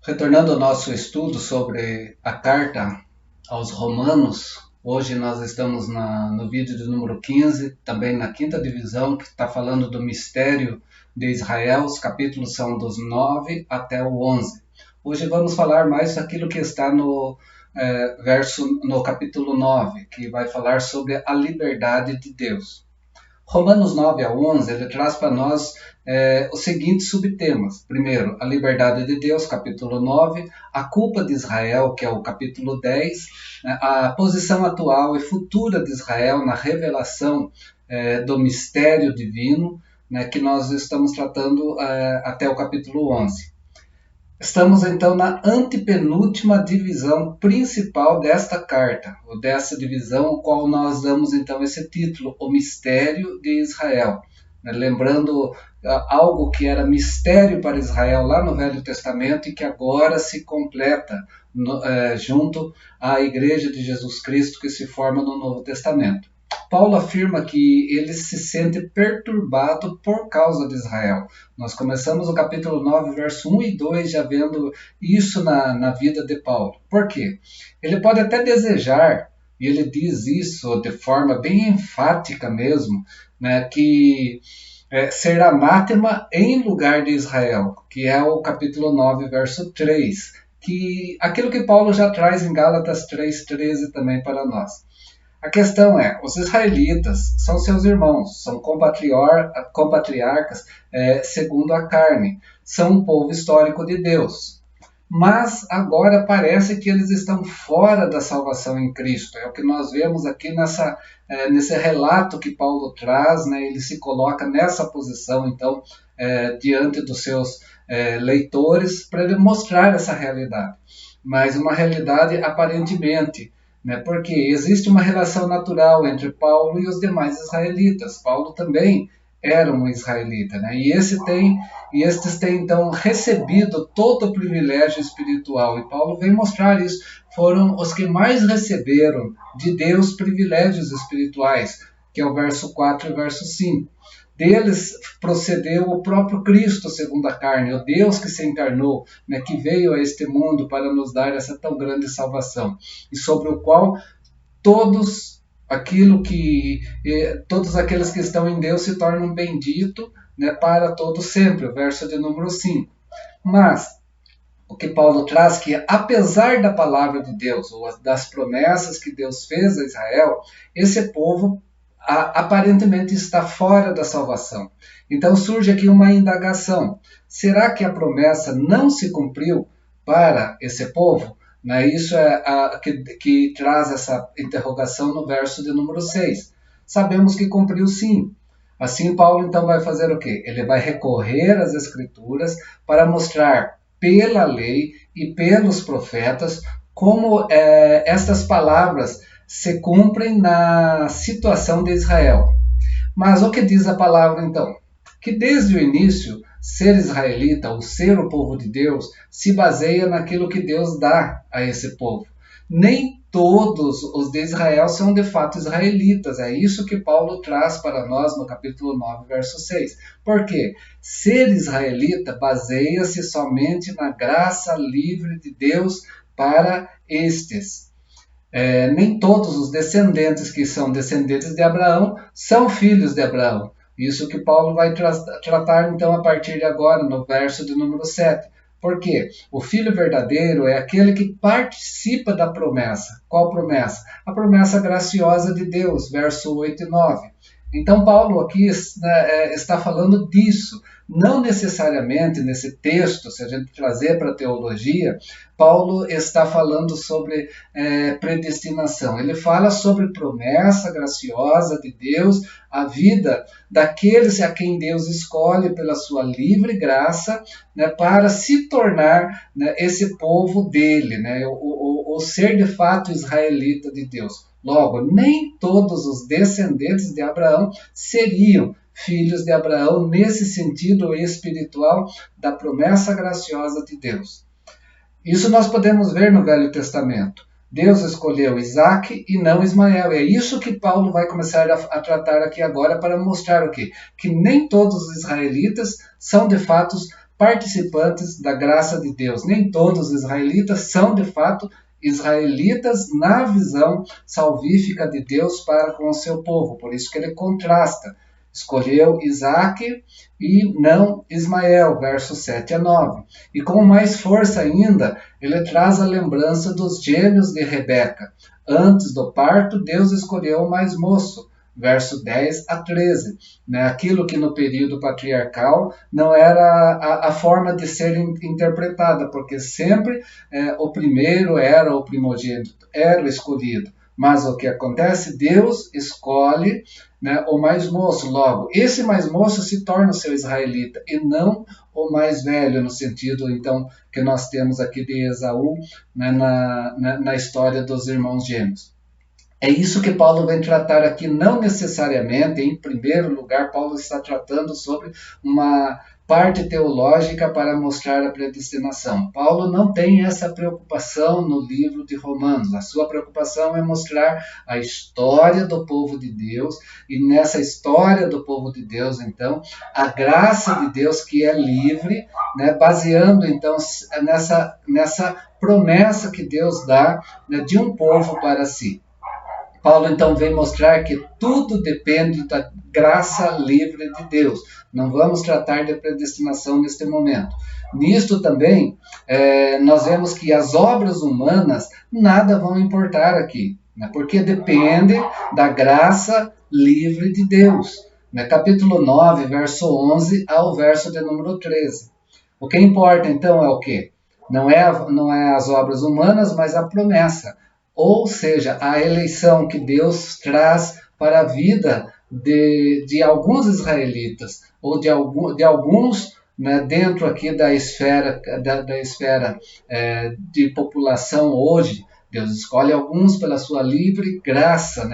Retornando ao nosso estudo sobre a carta aos Romanos, hoje nós estamos no vídeo de número 15, também na quinta divisão, que está falando do mistério de Israel. Os capítulos são dos 9 até o 11. Hoje vamos falar mais daquilo que está no capítulo 9, que vai falar sobre a liberdade de Deus. Romanos 9 a 11, ele traz para nós os seguintes subtemas. Primeiro, a liberdade de Deus, capítulo 9, a culpa de Israel, que é o capítulo 10, né, a posição atual e futura de Israel na revelação do mistério divino, né, que nós estamos tratando até o capítulo 11. Estamos então na antepenúltima divisão principal desta carta, ou dessa divisão, ao qual nós damos então esse título, O Mistério de Israel. Lembrando algo que era mistério para Israel lá no Velho Testamento e que agora se completa junto à Igreja de Jesus Cristo que se forma no Novo Testamento. Paulo afirma que ele se sente perturbado por causa de Israel. Nós começamos o capítulo 9, verso 1 e 2, já vendo isso na vida de Paulo. Por quê? Ele pode até desejar, e ele diz isso de forma bem enfática mesmo, né, que ser anátema em lugar de Israel, que é o capítulo 9, verso 3, que aquilo que Paulo já traz em Gálatas 3:13 também para nós. A questão é, os israelitas são seus irmãos, são compatriarcas segundo a carne, são um povo histórico de Deus. Mas agora parece que eles estão fora da salvação em Cristo. É o que nós vemos aqui nesse relato que Paulo traz, né? Ele se coloca nessa posição, então, diante dos seus leitores, para ele mostrar essa realidade. Mas uma realidade aparentemente, né, porque existe uma relação natural entre Paulo e os demais israelitas. Paulo também era um israelita, né? E estes têm então recebido todo o privilégio espiritual. E Paulo vem mostrar isso. Foram os que mais receberam de Deus privilégios espirituais, que é o verso 4 e o verso 5. Deles procedeu o próprio Cristo segundo a carne, o Deus que se encarnou, né, que veio a este mundo para nos dar essa tão grande salvação, e sobre o qual todos aqueles que estão em Deus se tornam benditos, né, para todos sempre, o verso de número 5. Mas o que Paulo traz que, apesar da palavra de Deus, ou das promessas que Deus fez a Israel, esse povo aparentemente está fora da salvação. Então surge aqui uma indagação. Será que a promessa não se cumpriu para esse povo? Isso é que traz essa interrogação no verso de número 6. Sabemos que cumpriu sim. Assim, Paulo então vai fazer o quê? Ele vai recorrer às Escrituras para mostrar pela lei e pelos profetas como estas palavras se cumprem na situação de Israel. Mas o que diz a palavra então? Que desde o início, ser israelita ou ser o povo de Deus se baseia naquilo que Deus dá a esse povo. Nem todos os de Israel são de fato israelitas. É isso que Paulo traz para nós no capítulo 9, verso 6. Por quê? Ser israelita baseia-se somente na graça livre de Deus para estes. Nem todos os descendentes que são descendentes de Abraão são filhos de Abraão. Isso que Paulo vai tratar então a partir de agora, no verso de número 7. Por quê? O filho verdadeiro é aquele que participa da promessa. Qual promessa? A promessa graciosa de Deus, verso 8 e 9. Então Paulo aqui está falando disso. Não necessariamente nesse texto, se a gente trazer para a teologia, Paulo está falando sobre predestinação. Ele fala sobre promessa graciosa de Deus, a vida daqueles a quem Deus escolhe pela sua livre graça, né, para se tornar, né, esse povo dele, né, o ser de fato israelita de Deus. Logo, nem todos os descendentes de Abraão seriam filhos de Abraão nesse sentido espiritual da promessa graciosa de Deus. Isso nós podemos ver no Velho Testamento. Deus escolheu Isaac e não Ismael. É isso que Paulo vai começar a tratar aqui agora para mostrar o quê? Que nem todos os israelitas são de fato participantes da graça de Deus. Nem todos os israelitas são, de fato, israelitas na visão salvífica de Deus para com o seu povo. Por isso que ele contrasta. Escolheu Isaac e não Ismael, versos 7 a 9. E com mais força ainda, ele traz a lembrança dos gêmeos de Rebeca. Antes do parto, Deus escolheu o mais moço, verso 10 a 13. Aquilo que no período patriarcal não era a forma de ser interpretada, porque sempre o primeiro era o primogênito, era o escolhido. Mas o que acontece? Deus escolhe o mais moço. Logo, esse mais moço se torna o seu israelita e não o mais velho, no sentido então que nós temos aqui de Esaú na história dos irmãos gêmeos. É isso que Paulo vem tratar aqui, não necessariamente, em primeiro lugar, Paulo está tratando sobre uma parte teológica para mostrar a predestinação. Paulo não tem essa preocupação no livro de Romanos. A sua preocupação é mostrar a história do povo de Deus, e nessa história do povo de Deus, então, a graça de Deus que é livre, baseando então nessa promessa que Deus dá de um povo para si. Paulo então vem mostrar que tudo depende da graça livre de Deus. Não vamos tratar de predestinação neste momento. Nisto também, nós vemos que as obras humanas nada vão importar aqui, porque depende da graça livre de Deus. Capítulo 9, verso 11 ao verso de número 13. O que importa então é o quê? Não é as obras humanas, mas a promessa. Ou seja, a eleição que Deus traz para a vida de alguns israelitas, ou de alguns dentro aqui da esfera de população hoje. Deus escolhe alguns pela sua livre graça,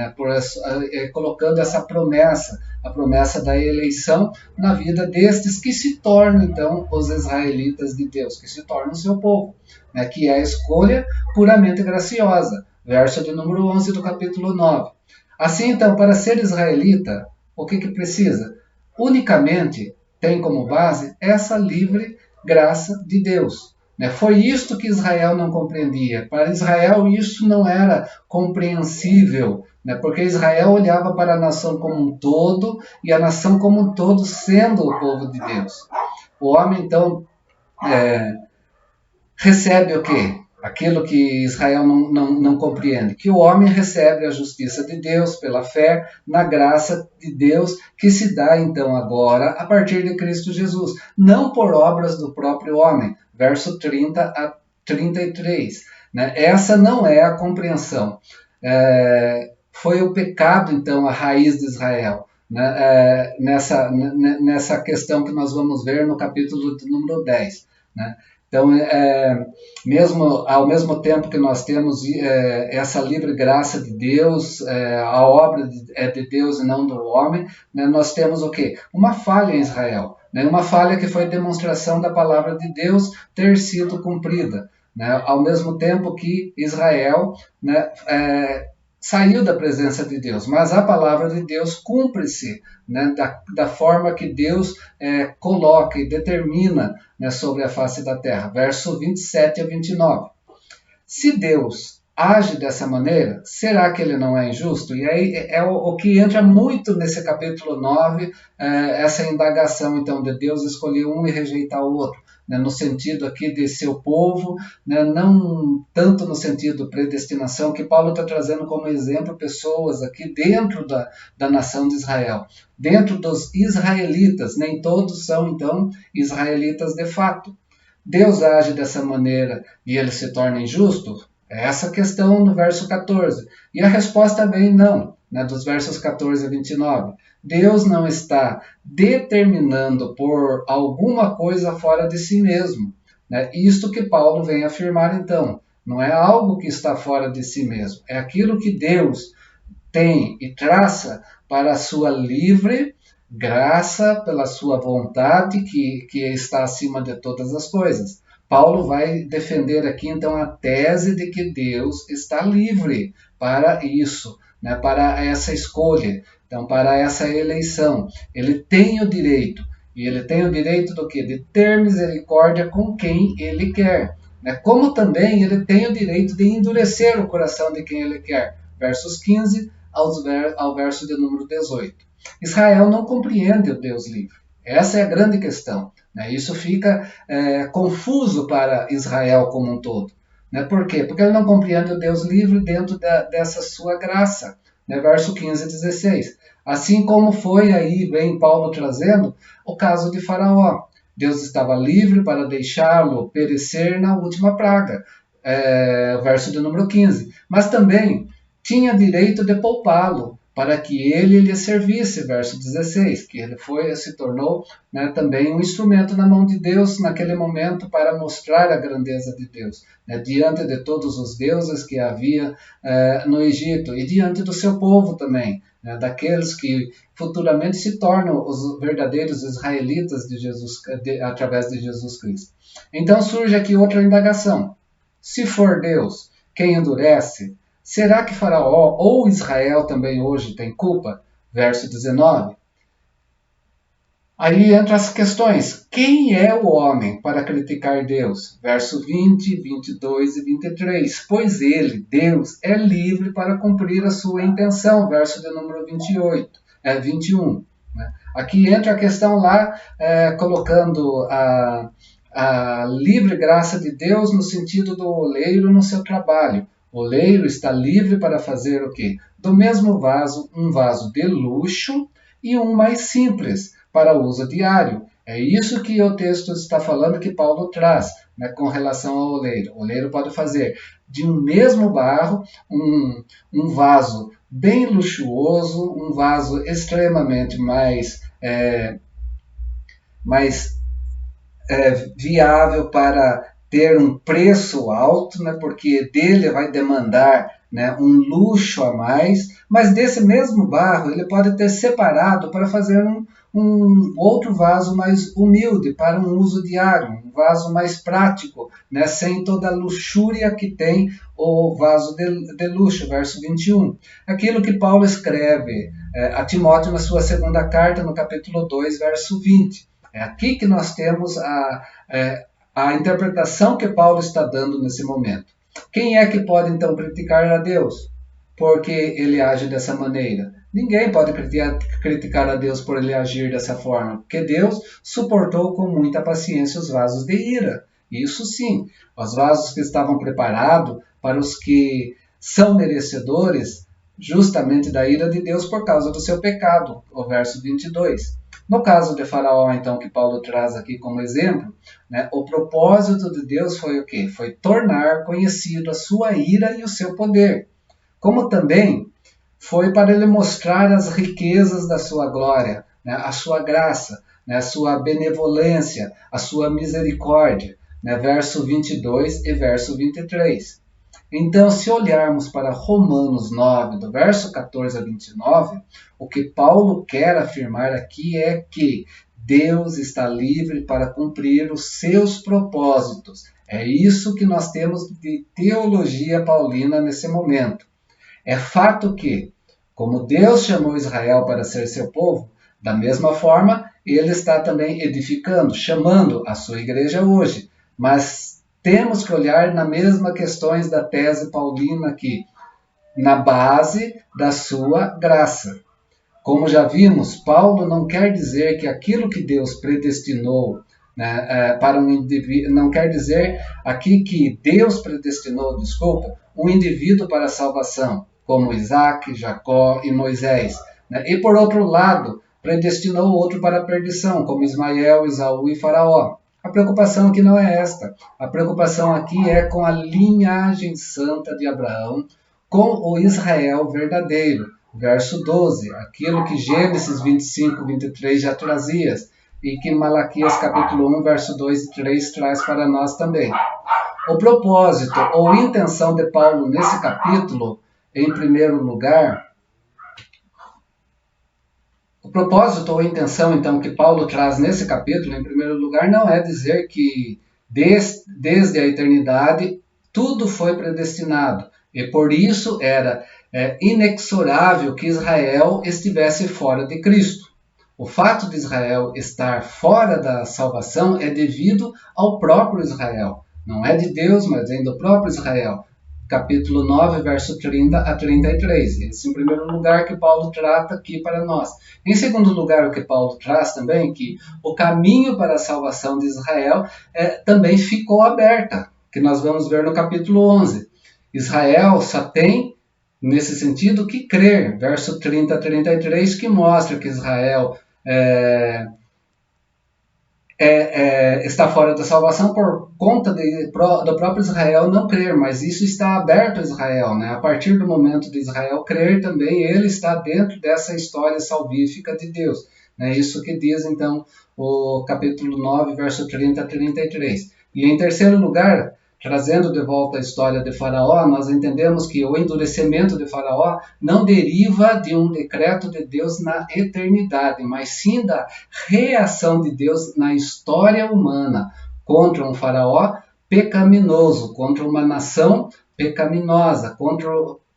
colocando essa promessa, a promessa da eleição na vida destes que se tornam, então, os israelitas de Deus, que se tornam o seu povo, que é a escolha puramente graciosa. Verso de número 11 do capítulo 9. Assim, então, para ser israelita, o que precisa? Unicamente tem como base essa livre graça de Deus. Foi isto que Israel não compreendia. Para Israel isso não era compreensível, porque Israel olhava para a nação como um todo, e a nação como um todo sendo o povo de Deus. O homem, então, recebe o quê? Aquilo que Israel não compreende, que o homem recebe a justiça de Deus pela fé na graça de Deus que se dá então agora a partir de Cristo Jesus, não por obras do próprio homem, verso 30 a 33. Essa não é a compreensão. Foi o pecado então a raiz de Israel, nessa questão que nós vamos ver no capítulo número 10. Então, ao mesmo tempo que nós temos essa livre graça de Deus, a obra é de Deus e não do homem, nós temos o quê? Uma falha em Israel, uma falha que foi demonstração da palavra de Deus ter sido cumprida, ao mesmo tempo que Israel saiu da presença de Deus, mas a palavra de Deus cumpre-se da forma que Deus coloca e determina sobre a face da terra. Verso 27 a 29. Se Deus age dessa maneira, será que ele não é injusto? E aí é o que entra muito nesse capítulo 9, essa indagação então de Deus escolher um e rejeitar o outro. No sentido aqui de seu povo, não tanto no sentido predestinação, que Paulo está trazendo como exemplo pessoas aqui dentro da nação de Israel, dentro dos israelitas, nem todos são então israelitas de fato. Deus age dessa maneira e ele se torna injusto? É essa questão no verso 14. E a resposta vem não, dos versos 14 a 29. Deus não está determinando por alguma coisa fora de si mesmo. Isto que Paulo vem afirmar então. Não é algo que está fora de si mesmo. É aquilo que Deus tem e traça para a sua livre graça, pela sua vontade que está acima de todas as coisas. Paulo vai defender aqui então a tese de que Deus está livre para isso, para essa escolha, então para essa eleição. Ele tem o direito, E ele tem o direito do quê? De ter misericórdia com quem ele quer. Né? Como também ele tem o direito de endurecer o coração de quem ele quer. Versos 15 ao verso de número 18. Israel não compreende o Deus livre. Essa é a grande questão. Né? Isso fica confuso para Israel como um todo. Né? Por quê? Porque ele não compreende o Deus livre dentro dessa sua graça. Né? Verso 15 e 16. Assim como foi aí, vem Paulo trazendo, o caso de Faraó. Deus estava livre para deixá-lo perecer na última praga. Verso de número 15. Mas também tinha direito de poupá-lo para que ele lhe servisse, verso 16, que ele se tornou, né, também um instrumento na mão de Deus naquele momento para mostrar a grandeza de Deus, né, diante de todos os deuses que havia no Egito e diante do seu povo também, né, daqueles que futuramente se tornam os verdadeiros israelitas de Jesus, através de Jesus Cristo. Então surge aqui outra indagação. Se for Deus quem endurece, será que Faraó ou Israel também hoje tem culpa? Verso 19. Aí entram as questões. Quem é o homem para criticar Deus? Verso 20, 22 e 23. Pois ele, Deus, é livre para cumprir a sua intenção. Verso de número 21. Né? Aqui entra a questão lá, colocando a livre graça de Deus no sentido do oleiro no seu trabalho. O oleiro está livre para fazer o quê? Do mesmo vaso, um vaso de luxo e um mais simples, para uso diário. É isso que o texto está falando, que Paulo traz, né, com relação ao oleiro. O oleiro pode fazer de um mesmo barro um vaso bem luxuoso, um vaso extremamente mais viável para ter um preço alto, né, porque dele vai demandar, né, um luxo a mais, mas desse mesmo barro ele pode ter separado para fazer um outro vaso mais humilde, para um uso diário, um vaso mais prático, né, sem toda a luxúria que tem o vaso de luxo, verso 21. Aquilo que Paulo escreve a Timóteo na sua segunda carta, no capítulo 2, verso 20. É aqui que nós temos a interpretação que Paulo está dando nesse momento. Quem é que pode então criticar a Deus porque ele age dessa maneira? Ninguém pode criticar a Deus por ele agir dessa forma, porque Deus suportou com muita paciência os vasos de ira. Isso sim, os vasos que estavam preparados para os que são merecedores justamente da ira de Deus por causa do seu pecado, o verso 22. No caso de Faraó, então, que Paulo traz aqui como exemplo, né, o propósito de Deus foi o quê? Foi tornar conhecido a sua ira e o seu poder. Como também foi para ele mostrar as riquezas da sua glória, né, a sua graça, né, a sua benevolência, a sua misericórdia. Né, verso 22 e verso 23. Então, se olharmos para Romanos 9, do verso 14 a 29, o que Paulo quer afirmar aqui é que Deus está livre para cumprir os seus propósitos. É isso que nós temos de teologia paulina nesse momento. É fato que, como Deus chamou Israel para ser seu povo, da mesma forma, ele está também edificando, chamando a sua igreja hoje. Mas temos que olhar na mesma questões da tese paulina aqui, na base da sua graça. Como já vimos, Paulo não quer dizer que aquilo que Deus predestinou, né, para um indivíduo, não quer dizer aqui que Deus predestinou, um indivíduo para a salvação, como Isaac, Jacó e Moisés. Né? E por outro lado, predestinou outro para a perdição, como Ismael, Esaú e Faraó. A preocupação aqui não é esta. A preocupação aqui é com a linhagem santa de Abraão, com o Israel verdadeiro. Verso 12, aquilo que Gênesis 25, 23 já trazia, e que Malaquias capítulo 1, verso 2 e 3 traz para nós também. O propósito ou intenção de Paulo nesse capítulo, em primeiro lugar, o propósito ou intenção, então, que Paulo traz nesse capítulo, em primeiro lugar, não é dizer que desde a eternidade tudo foi predestinado e por isso era inexorável que Israel estivesse fora de Cristo. o fato de Israel estar fora da salvação é devido ao próprio Israel. Não é de Deus, mas vem do próprio Israel. Capítulo 9, verso 30 a 33. Esse é o primeiro lugar que Paulo trata aqui para nós. Em segundo lugar, o que Paulo traz também, que o caminho para a salvação de Israel também ficou aberta, que nós vamos ver no capítulo 11. Israel só tem, nesse sentido, que crer. Verso 30 a 33, que mostra que Israel está fora da salvação por conta do próprio Israel não crer, mas isso está aberto a Israel, né? A partir do momento de Israel crer também, ele está dentro dessa história salvífica de Deus. É isso que diz, então, o capítulo 9, verso 30 a 33. E em terceiro lugar, trazendo de volta a história de Faraó, nós entendemos que o endurecimento de Faraó não deriva de um decreto de Deus na eternidade, mas sim da reação de Deus na história humana contra um Faraó pecaminoso, contra uma nação pecaminosa,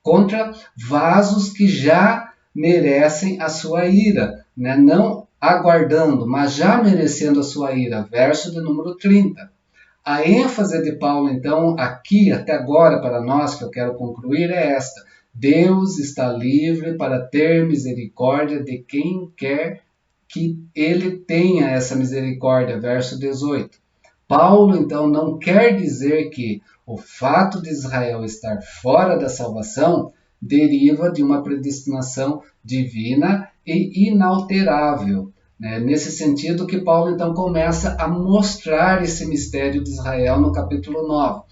contra vasos que já merecem a sua ira, né? Não aguardando, mas já merecendo a sua ira. Verso de número 30. A ênfase de Paulo, então, aqui, até agora, para nós, que eu quero concluir, é esta. Deus está livre para ter misericórdia de quem quer que ele tenha essa misericórdia. Verso 18. Paulo, então, não quer dizer que o fato de Israel estar fora da salvação deriva de uma predestinação divina e inalterável. Nesse sentido que Paulo então começa a mostrar esse mistério de Israel no capítulo 9,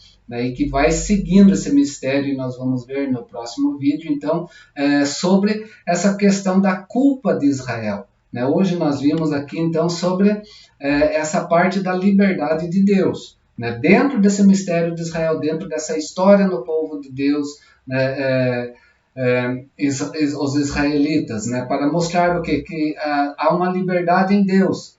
e que vai seguindo esse mistério, e nós vamos ver no próximo vídeo, então, sobre essa questão da culpa de Israel. Hoje nós vimos aqui então sobre essa parte da liberdade de Deus. Dentro desse mistério de Israel, dentro dessa história no povo de Deus, os israelitas, para mostrar o quê? Que há uma liberdade em Deus,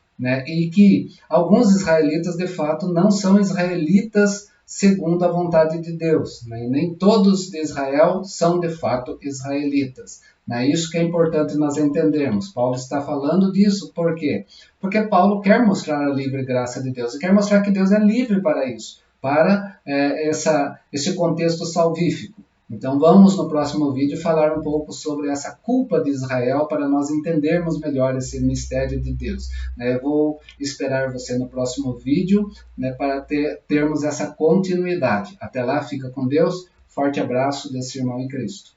e que alguns israelitas de fato não são israelitas segundo a vontade de Deus, e nem todos de Israel são de fato israelitas. Isso que é importante nós entendermos. Paulo está falando disso, por quê? Porque Paulo quer mostrar a livre graça de Deus, e quer mostrar que Deus é livre para isso, para esse contexto salvífico. Então vamos no próximo vídeo falar um pouco sobre essa culpa de Israel para nós entendermos melhor esse mistério de Deus. Eu vou esperar você no próximo vídeo para termos essa continuidade. Até lá, fica com Deus. Forte abraço desse irmão em Cristo.